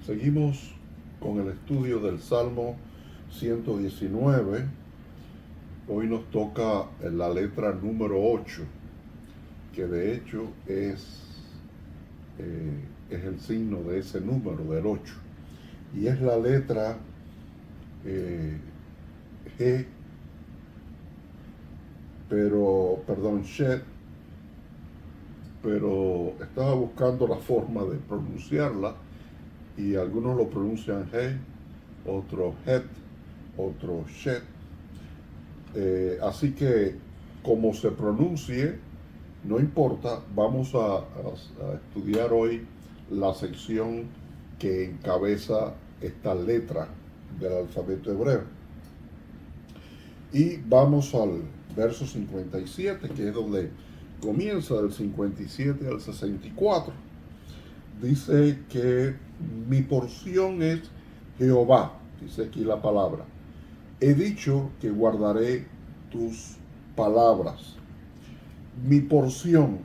Seguimos con el estudio del Salmo 119. Hoy nos toca la letra número 8, que de hecho es el signo de ese número, del 8. Y es la letra G, Shed, pero estaba buscando la forma de pronunciarla y algunos lo pronuncian He, otros Het, otros Shed. Así que como se pronuncie, no importa, vamos a estudiar hoy la sección que encabeza esta letra del alfabeto hebreo. Y vamos al verso 57, que es donde comienza, del 57 al 64. Dice que mi porción es Jehová, dice aquí la palabra. He dicho que guardaré tus palabras. Mi porción.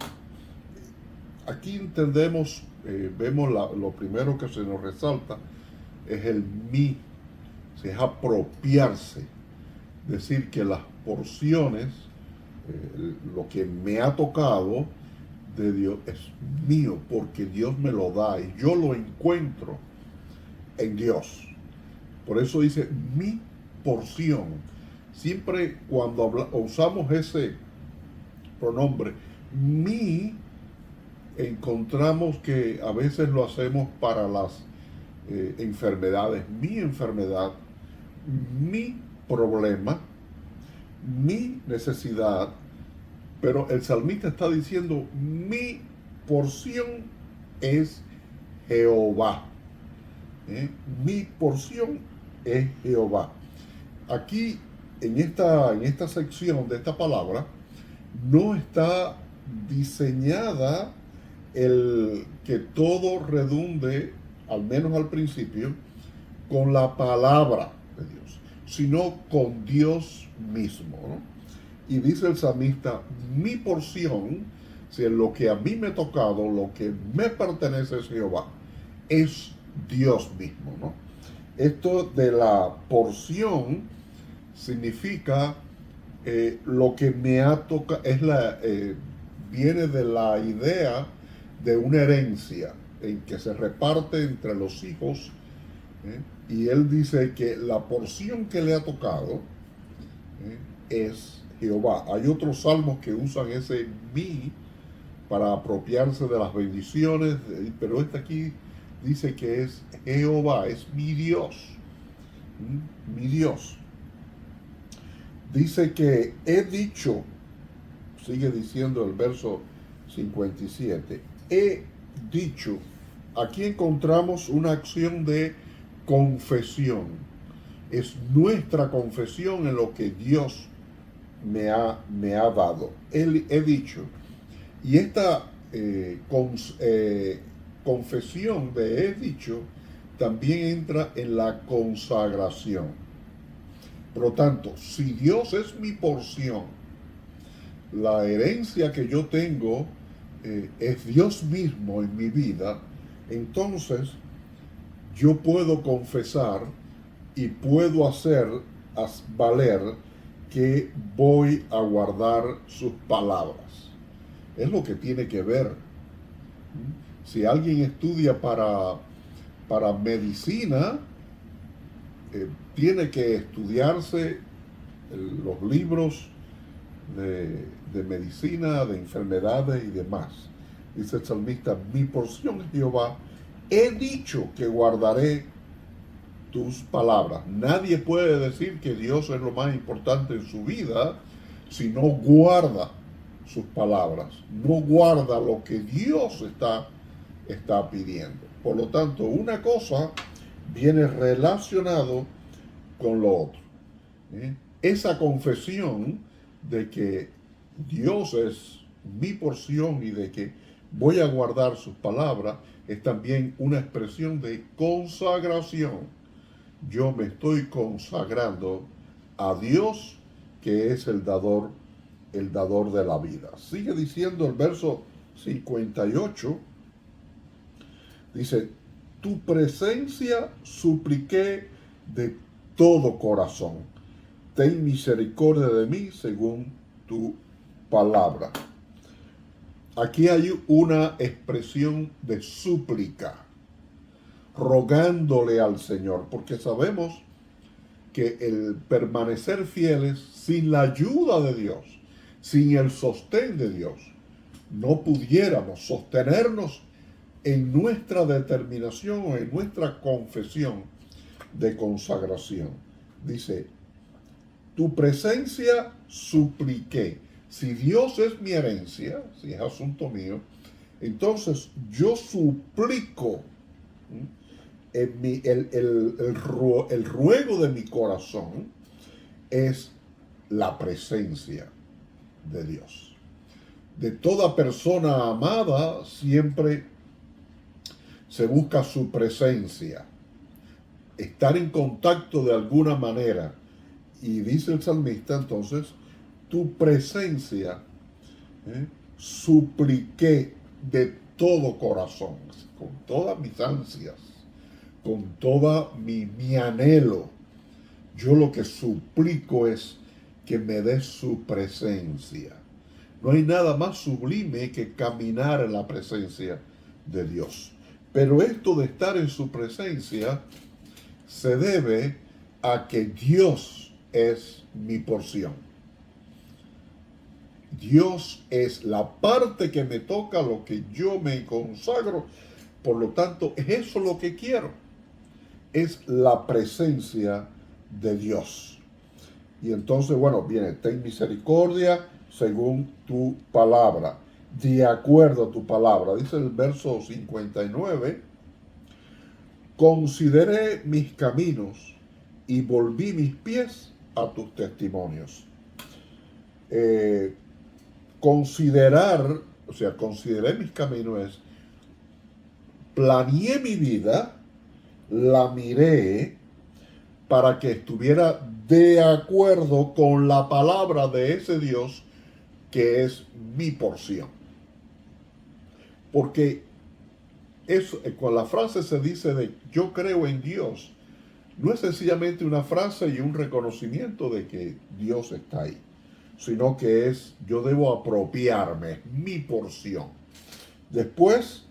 Aquí entendemos, vemos lo primero que se nos resalta, es el mi, es apropiarse. Decir que las porciones, lo que me ha tocado de Dios es mío, porque Dios me lo da y yo lo encuentro en Dios. Por eso dice mi porción. Siempre cuando usamos ese pronombre mi, encontramos que a veces lo hacemos para las enfermedades. Mi enfermedad, mi problema, mi necesidad. Pero el salmista está diciendo mi porción es Jehová. Mi porción es Jehová. Aquí en esta sección de esta palabra no está diseñada el que todo redunde, al menos al principio, con la palabra de Dios, sino con Dios mismo, ¿no? Y dice el salmista, mi porción, si es lo que a mí me ha tocado, lo que me pertenece es Jehová, es Dios mismo, ¿no? Esto de la porción significa lo que me ha tocado, viene de la idea de una herencia en que se reparte entre los hijos, y él dice que la porción que le ha tocado es Jehová. Hay otros salmos que usan ese mi para apropiarse de las bendiciones, pero este aquí dice que es Jehová, es mi Dios. Mi Dios. Dice que he dicho, sigue diciendo el verso 57, he dicho. Aquí encontramos una acción de confesión. Es nuestra confesión en lo que Dios me ha dado. He dicho. Y esta confesión de he dicho también entra en la consagración. Por lo tanto, si Dios es mi porción, la herencia que yo tengo es Dios mismo en mi vida, entonces yo puedo confesar y puedo hacer valer que voy a guardar sus palabras. Es lo que tiene que ver. Si alguien estudia para medicina, tiene que estudiarse los libros de medicina, de enfermedades y demás. Dice el salmista, mi porción es Jehová, he dicho que guardaré tus palabras. Nadie puede decir que Dios es lo más importante en su vida si no guarda sus palabras, no guarda lo que Dios está pidiendo. Por lo tanto, una cosa viene relacionado con lo otro. Esa confesión de que Dios es mi porción y de que voy a guardar sus palabras es también una expresión de consagración. Yo me estoy consagrando a Dios, que es el dador de la vida. Sigue diciendo el verso 58, dice, tu presencia supliqué de todo corazón. Ten misericordia de mí según tu palabra. Aquí hay una expresión de súplica, rogándole al Señor, porque sabemos que el permanecer fieles sin la ayuda de Dios, sin el sostén de Dios, no pudiéramos sostenernos en nuestra determinación o en nuestra confesión de consagración. Dice, tu presencia supliqué. Si Dios es mi herencia, si es asunto mío, entonces yo suplico el ruego de mi corazón es la presencia de Dios. De toda persona amada siempre se busca su presencia, estar en contacto de alguna manera. Y dice el salmista entonces, tu presencia supliqué de todo corazón, con todas mis ansias, con toda mi anhelo. Yo lo que suplico es que me dé su presencia. No hay nada más sublime que caminar en la presencia de Dios. Pero esto de estar en su presencia se debe a que Dios es mi porción. Dios es la parte que me toca, lo que yo me consagro. Por lo tanto, es eso lo que quiero. Es la presencia de Dios. Y entonces, bueno, viene, ten misericordia según tu palabra, de acuerdo a tu palabra. Dice el verso 59, consideré mis caminos y volví mis pies a tus testimonios. Considerar, o sea, consideré mis caminos es, planeé mi vida, la miré para que estuviera de acuerdo con la palabra de ese Dios que es mi porción. Porque eso, con la frase se dice de yo creo en Dios, no es sencillamente una frase y un reconocimiento de que Dios está ahí, sino que es yo debo apropiarme, es mi porción. Después,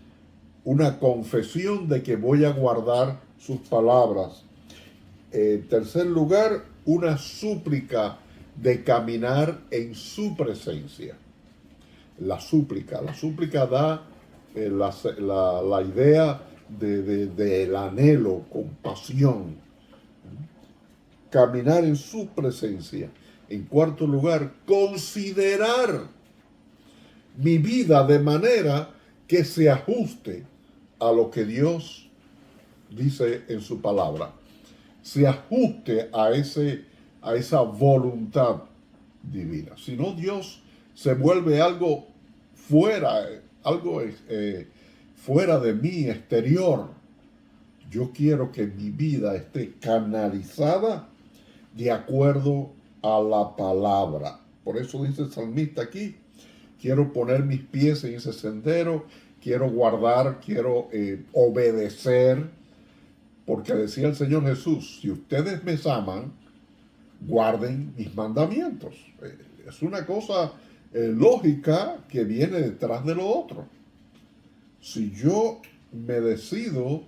una confesión de que voy a guardar sus palabras. En tercer lugar, una súplica de caminar en su presencia. La súplica da la idea del anhelo, compasión. Caminar en su presencia. En cuarto lugar, considerar mi vida de manera que se ajuste a lo que Dios dice en su palabra. Se ajuste a esa voluntad divina. Si no, Dios se vuelve algo fuera de mí, exterior. Yo quiero que mi vida esté canalizada de acuerdo a la palabra. Por eso dice el salmista aquí, quiero poner mis pies en ese sendero, quiero guardar, quiero obedecer, porque decía el Señor Jesús, si ustedes me aman, guarden mis mandamientos. Es una cosa lógica que viene detrás de lo otro. Si yo me decido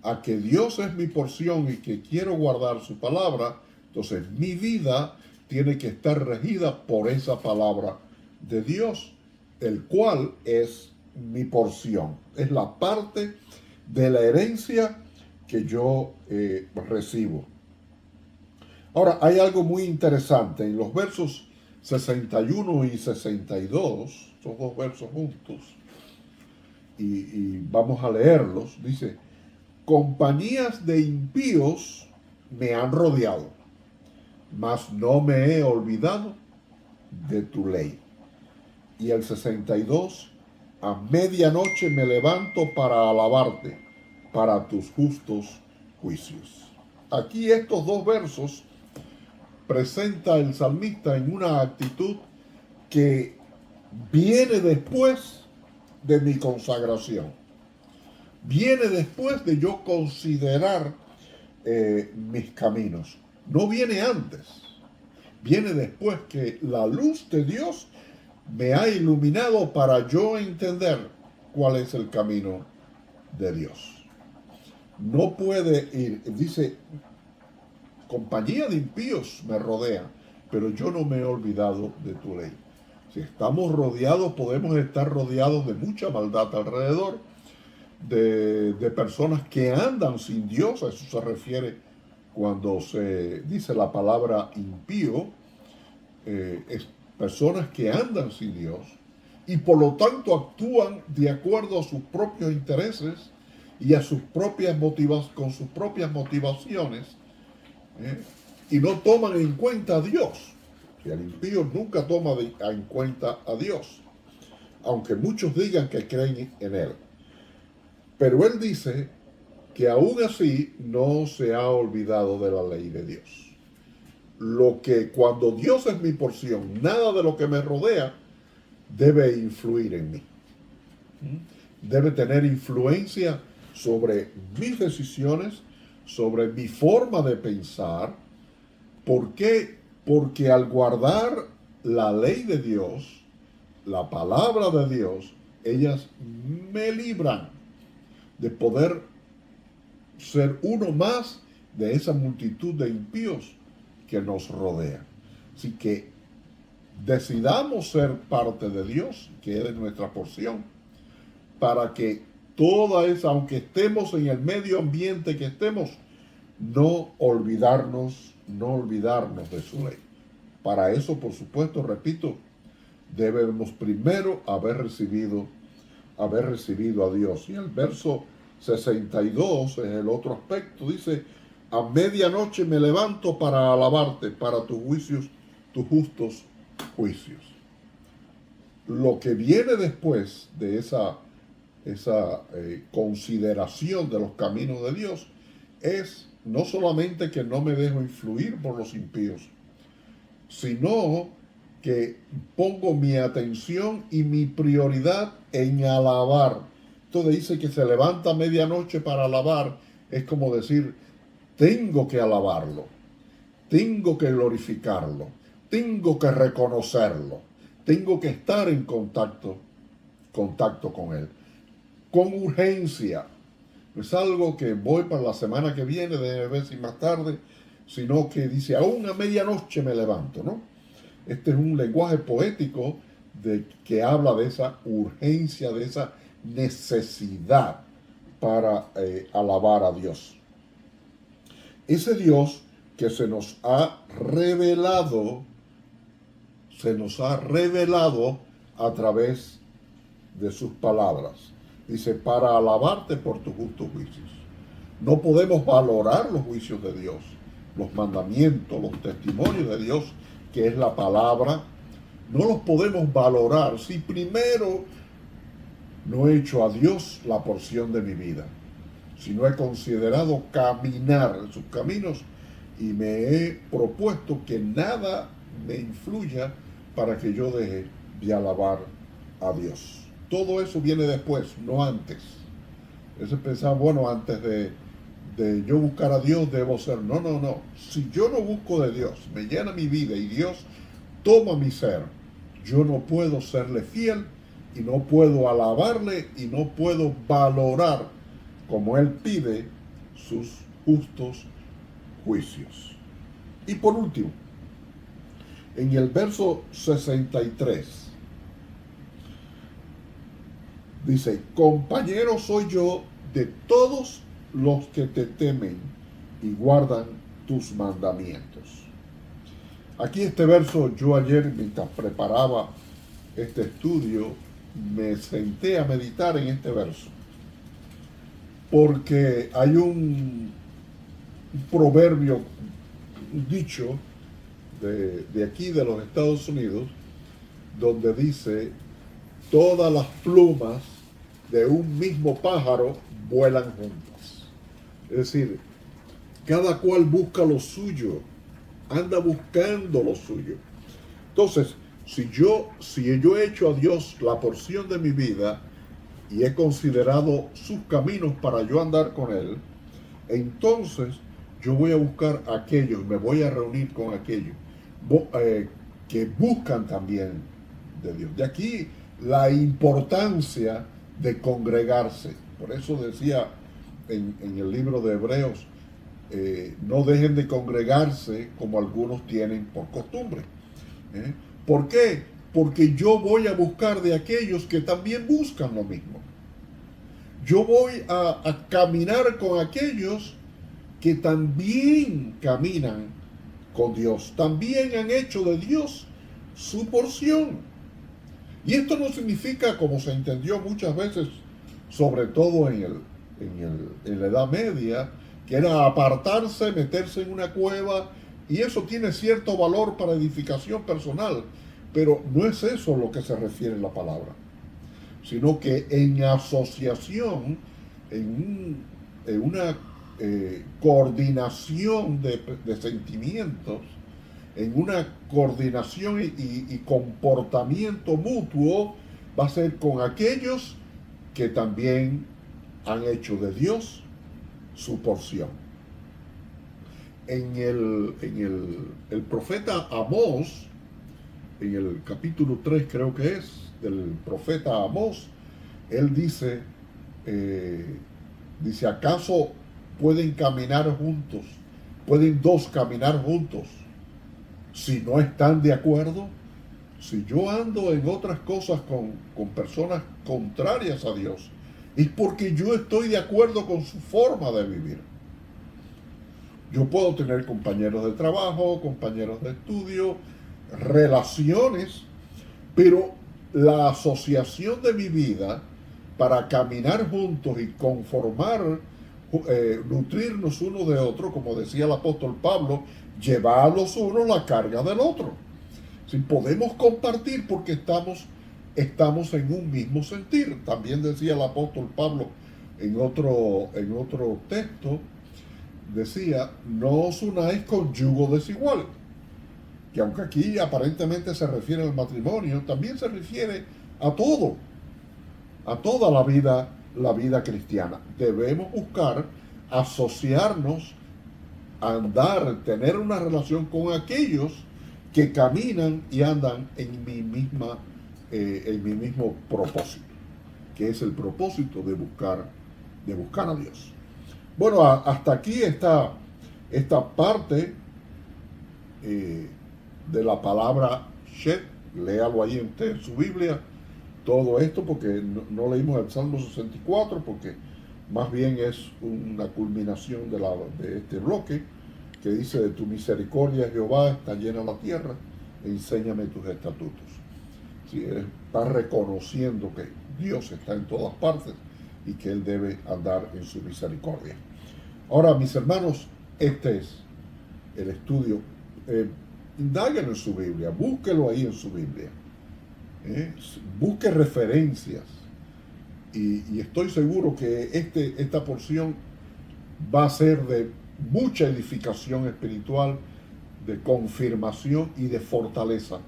a que Dios es mi porción y que quiero guardar su palabra, entonces mi vida tiene que estar regida por esa palabra de Dios, el cual es mi porción. Es la parte de la herencia que yo recibo. Ahora, hay algo muy interesante. En los versos 61 y 62, son dos versos juntos, y vamos a leerlos, dice, compañías de impíos me han rodeado, mas no me he olvidado de tu ley. Y el 62, a medianoche me levanto para alabarte, para tus justos juicios. Aquí estos dos versos presenta el salmista en una actitud que viene después de mi consagración. viene después de yo considerar mis caminos. No viene antes. Viene después que la luz de Dios me ha iluminado para yo entender cuál es el camino de Dios. No puede ir, dice, compañía de impíos me rodea, pero yo no me he olvidado de tu ley. Si estamos rodeados, podemos estar rodeados de mucha maldad alrededor, de personas que andan sin Dios. A eso se refiere cuando se dice la palabra impío. Es personas que andan sin Dios y por lo tanto actúan de acuerdo a sus propios intereses y a sus propias con sus propias motivaciones, y no toman en cuenta a Dios. Y el impío nunca toma en cuenta a Dios, aunque muchos digan que creen en Él. Pero Él dice que aún así no se ha olvidado de la ley de Dios. Lo que cuando Dios es mi porción, nada de lo que me rodea debe influir en mí. Debe tener influencia sobre mis decisiones, sobre mi forma de pensar. ¿Por qué? Porque al guardar la ley de Dios, la palabra de Dios, ellas me libran de poder ser uno más de esa multitud de impíos que nos rodea. Así que decidamos ser parte de Dios, que es nuestra porción, para que toda esa, aunque estemos en el medio ambiente que estemos, no olvidarnos de su ley. Para eso, por supuesto, repito, debemos primero haber recibido a Dios. Y el verso 62 es el otro aspecto. Dice: a medianoche me levanto para alabarte, para tus juicios, tus justos juicios. Lo que viene después de esa consideración de los caminos de Dios es no solamente que no me dejo influir por los impíos, sino que pongo mi atención y mi prioridad en alabar. Entonces dice que se levanta a medianoche para alabar. Es como decir, tengo que alabarlo, tengo que glorificarlo, tengo que reconocerlo, tengo que estar en contacto con Él, con urgencia. No es algo que voy para la semana que viene, de ver si más tarde, sino que dice, aún a medianoche me levanto, ¿no? Este es un lenguaje poético que habla de esa urgencia, de esa necesidad para alabar a Dios. Ese Dios que se nos ha revelado a través de sus palabras. Dice, para alabarte por tus justos juicios. No podemos valorar los juicios de Dios, los mandamientos, los testimonios de Dios, que es la palabra. No los podemos valorar si primero no he hecho a Dios la porción de mi vida, si no he considerado caminar en sus caminos y me he propuesto que nada me influya para que yo deje de alabar a Dios. Todo eso viene después, no antes. Eso pensaba, bueno, antes de yo buscar a Dios debo ser. No. Si yo no busco de Dios, me llena mi vida y Dios toma mi ser, yo no puedo serle fiel y no puedo alabarle y no puedo valorar como Él pide sus justos juicios. Y por último, en el verso 63, dice, compañero soy yo de todos los que te temen y guardan tus mandamientos. Aquí este verso, yo ayer mientras preparaba este estudio, me senté a meditar en este verso. Porque hay un proverbio, un dicho de aquí de los Estados Unidos, donde dice, todas las plumas de un mismo pájaro vuelan juntas. Es decir, cada cual busca lo suyo, anda buscando lo suyo. Entonces, si yo he hecho a Dios la porción de mi vida y he considerado sus caminos para yo andar con él, entonces yo voy a buscar a aquellos, me voy a reunir con aquellos que buscan también de Dios. De aquí la importancia de congregarse. Por eso decía en el libro de Hebreos, no dejen de congregarse como algunos tienen por costumbre. ¿Por qué? Porque yo voy a buscar de aquellos que también buscan lo mismo. Yo voy a caminar con aquellos que también caminan con Dios, también han hecho de Dios su porción. Y esto no significa, como se entendió muchas veces, sobre todo en la Edad Media, que era apartarse, meterse en una cueva, y eso tiene cierto valor para edificación personal, pero no es eso lo que se refiere en la palabra, sino que en asociación, en una coordinación de sentimientos, en una coordinación y comportamiento mutuo, va a ser con aquellos que también han hecho de Dios su porción. En el profeta Amós, en el capítulo 3 creo que es, del profeta Amós, él dice, ¿acaso pueden caminar juntos? ¿Pueden dos caminar juntos si no están de acuerdo? Si yo ando en otras cosas con personas contrarias a Dios, es porque yo estoy de acuerdo con su forma de vivir. Yo puedo tener compañeros de trabajo, compañeros de estudio, relaciones, pero la asociación de mi vida para caminar juntos y conformar, nutrirnos uno de otro, como decía el apóstol Pablo, llevar a los unos la carga del otro. Si podemos compartir porque estamos en un mismo sentir. También decía el apóstol Pablo en otro texto, decía, no os unáis con yugo desigual, que aunque aquí aparentemente se refiere al matrimonio, también se refiere a todo, a toda la vida cristiana. Debemos buscar asociarnos, andar, tener una relación con aquellos que caminan y andan en mi mismo propósito, que es el propósito de buscar a Dios. Bueno, hasta aquí esta parte de la palabra Shed. Léalo ahí usted en su Biblia, todo esto, porque no leímos el Salmo 64, porque más bien es una culminación de este bloque, que dice, de tu misericordia, Jehová, está llena la tierra, enséñame tus estatutos. Sí, está reconociendo que Dios está en todas partes y que Él debe andar en su misericordia. Ahora, mis hermanos, este es el estudio. Indaguen en su Biblia, búsquelo ahí en su Biblia. Busque referencias. Y estoy seguro que esta porción va a ser de mucha edificación espiritual, de confirmación y de fortaleza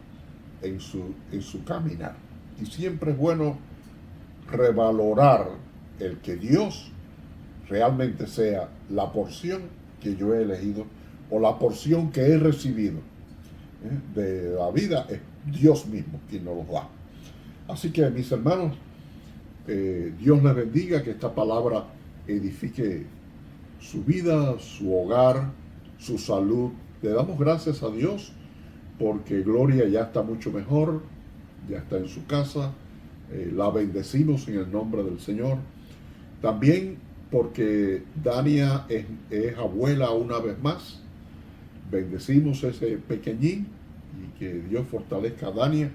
en su caminar. Y siempre es bueno revalorar el que Dios realmente sea la porción que yo he elegido o la porción que he recibido de la vida. Es Dios mismo quien nos lo da. Así que, mis hermanos, Dios les bendiga, que esta palabra edifique su vida, su hogar, su salud. Le damos gracias a Dios porque Gloria ya está mucho mejor, ya está en su casa. La bendecimos en el nombre del Señor. También porque Dania es abuela una vez más. Bendecimos ese pequeñín y que Dios fortalezca a Dania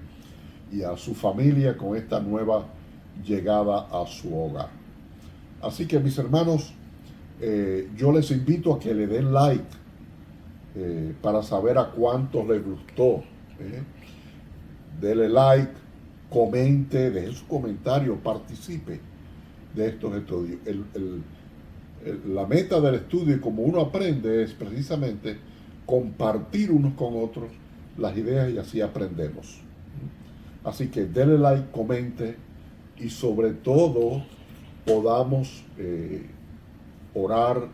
y a su familia con esta nueva llegada a su hogar. Así que, mis hermanos, yo les invito a que le den like para saber a cuántos les gustó. Dele like, comente, deje su comentario, participe de estos estudios. La meta del estudio, y como uno aprende, es precisamente compartir unos con otros las ideas, y así aprendemos. Así que dele like, comente, y sobre todo podamos orar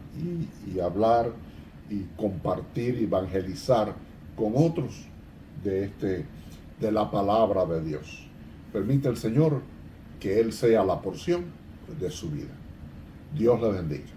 y hablar y compartir, evangelizar con otros de la palabra de Dios. Permite el Señor que Él sea la porción de su vida. Dios le bendiga.